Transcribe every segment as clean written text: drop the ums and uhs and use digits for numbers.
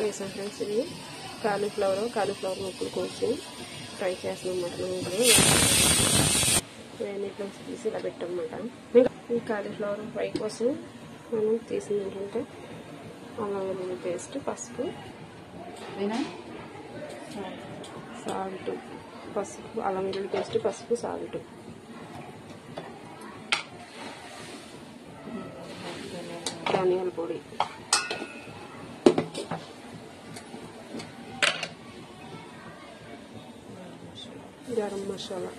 వేసాను ఫ్రెండ్స్. ఇది కాలీఫ్లవర్ ముక్కలు కోసి ఫ్రై చేస్తాను అన్నమాట. వేడినీటిలో తీసి ఇలా పెట్టామన్నమాట. ఈ కాలీఫ్లవర్ ఫ్రై కోసం మనం తీసింది ఏంటంటే అల్లం వెల్లుల్లి పేస్ట్, పసుపు, సాల్ట్, అల్లం వెల్లుల్లి పేస్ట్, పసుపు, సాల్ట్, ధనియాల పొడి, గరం మసాలా,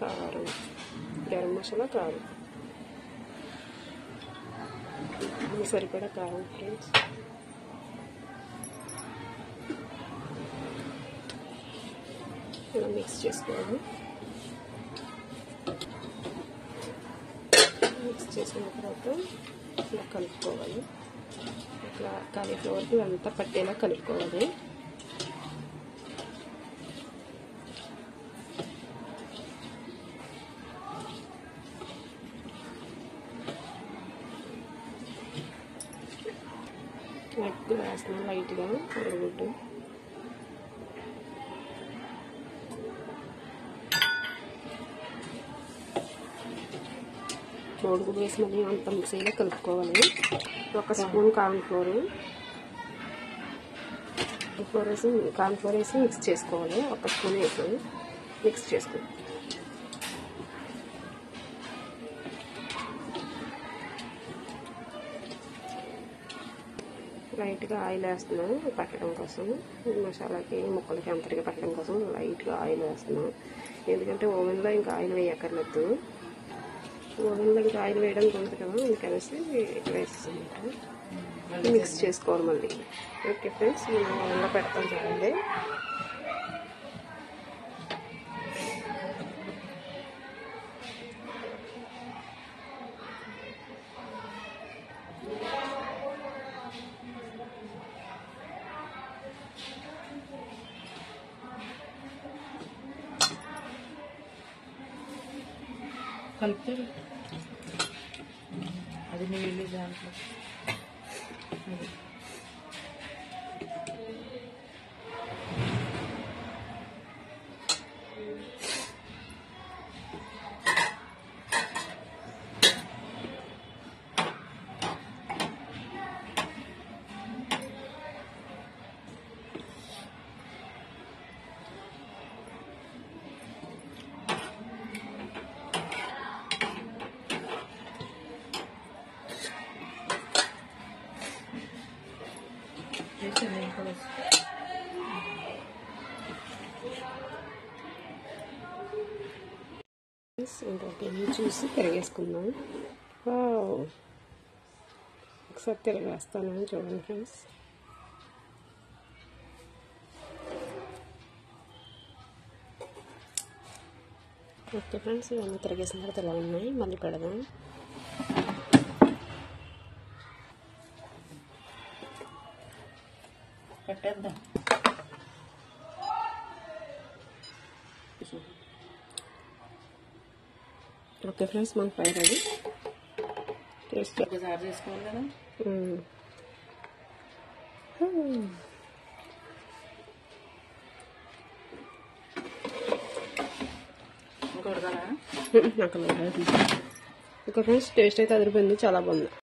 కారం, గరం మసాలా, కారం, సరిపడా కారం ఫ్రెండ్స్. ఇలా మిక్స్ చేసుకోవాలి. మిక్స్ చేసిన తర్వాత ఇలా కలుపుకోవాలి. ఇట్లా కాలీఫ్లవర్కి అంతా పట్టేలా కలుపుకోవాలి. ఎగ్ వేస్తున్నాం లైట్గా, కొరగుడ్డు, కోడిగుడ్డు వేసి మళ్ళీ అంత మిక్స్ అయ్యేలా కలుపుకోవాలి. 1 స్పూన్ కార్న్ఫ్లోర్ వేసి మిక్స్ చేసుకోవాలి. 1 స్పూన్ వేసి మిక్స్ చేసుకోవాలి. లైట్గా ఆయిల్ వేస్తున్నాను పట్టడం కోసం, మసాలాకి ముక్కలకి అంతటిగా పట్టడం కోసం లైట్గా ఆయిల్ వేస్తున్నాను. ఎందుకంటే ఓవెన్లో ఇంకా ఆయిల్ వేయక్కర్లేదు. ఓవెన్లో ఇంకా ఆయిల్ వేయడానికి ఉంటుంది కదా, అందుకనేసి వేసేసాను. మిక్స్ చేసుకోవాలి మళ్ళీ. ఓకే ఫ్రెండ్స్, నేను ఓవెన్లో పెడతాను చూడండి. కలిపి అది నీళ్ళు దాంట్లో ఇంకొక చూసి తిరిగేసుకుందాం. ఒకసారి తిరిగేస్తాను చూడండి ఫ్రెండ్స్. ఓకే ఫ్రెండ్స్, ఇవన్నీ తిరిగేసిన తర్వాత ఇలా ఉన్నాయి. మళ్ళీ పెడదాం. పెట్టేద్దాం. ఓకే ఫ్రెండ్స్, మన ఫ్రై రెడీ. టేస్ట్ ఒకసారి చేసుకోవాలి కదా. నాకు ఓకే ఫ్రెండ్స్, టేస్ట్ అయితే అదిరిపోయింది, చాలా బాగుంది.